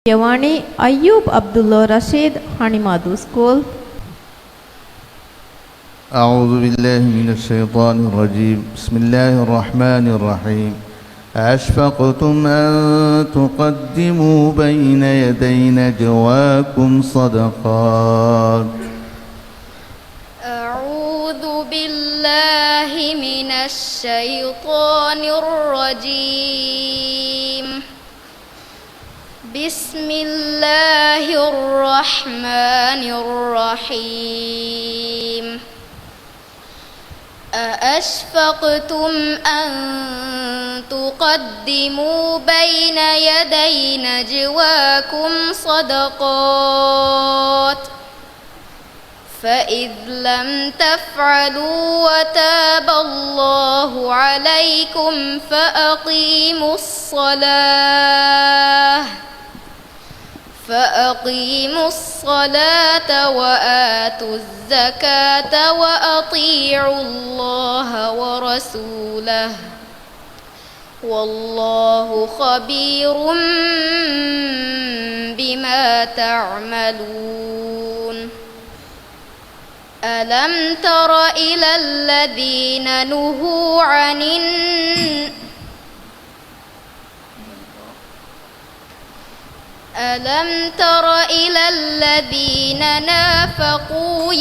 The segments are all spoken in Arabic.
Yawani Ayub Abdullah Rashid Hanimadu School. أعوذ بالله من الشيطان الرجيم. بسم الله الرحمن الرحيم. أشفقتم أن تقدموا بين يدي نجواكم صدقات. أعوذ بالله من الشيطان الرجيم. بسم الله الرحمن الرحيم. أأشفقتم أن تقدموا بين يدي نجواكم صدقات فإذ لم تفعلوا وتاب الله عليكم فأقيموا الصلاة وآتوا الزكاة وأطيعوا الله ورسوله والله خبير بما تعملون. ألم تر إلى الذين نهوا عن ألم تر إلى الذين نافقوا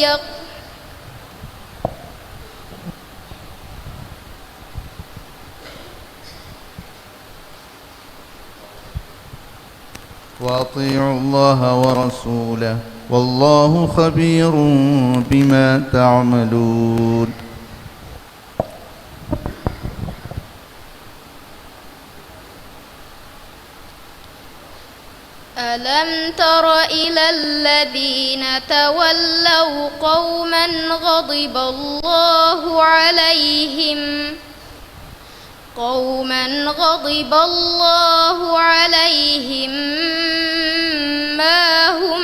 وأطيعوا الله ورسوله والله خبير بما تعملون. ألم تر إلى الذين تولوا قوما غضب الله عليهم ما هم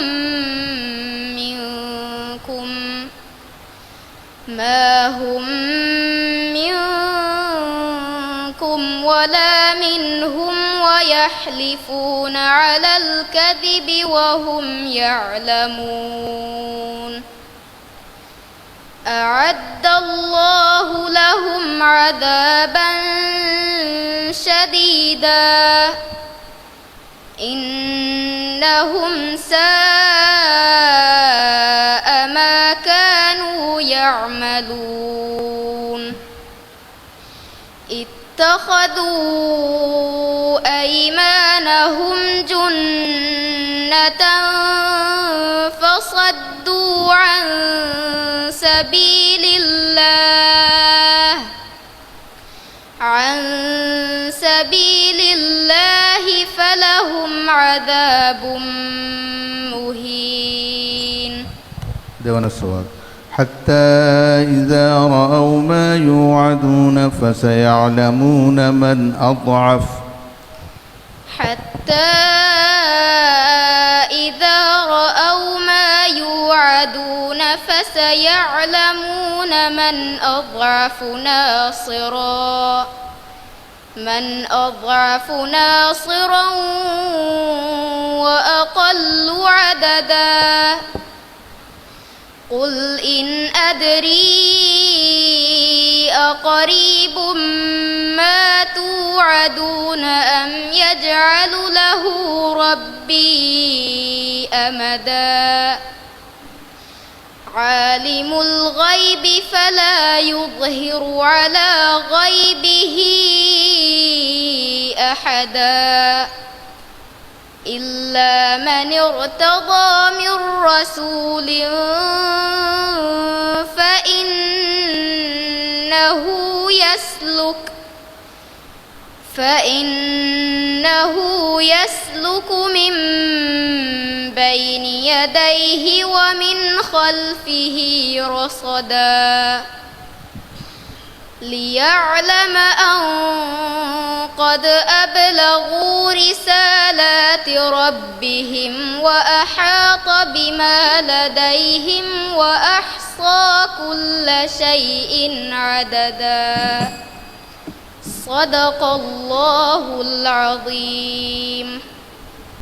منكم ولا منهم ويحلفون على الكذب وهم يعلمون. أعد الله لهم عذابا شديدا إنهم ساء ما كانوا يعملون. اتخذوا أيمانهم جنة فصدوا عن سبيل الله فلهم عذاب مهين. دون السؤال. حتى إذا رأوا ما يوعدون فسيعلمون من أضعف من أضعف ناصرا وأقل عددا. قل إن أدري أقريب ما توعدون أم يجعل له ربي أمدا. عالم الغيب فلا يظهر على غيبه أحدا إلا من ارتضى من رسول فإنه يسلك من بين يديه ومن خلفه رصدا ليعلم أن قد أبلغوا رسالات ربهم وأحاط بما لديهم وأحصى كل شيء عددا. صدق الله العظيم.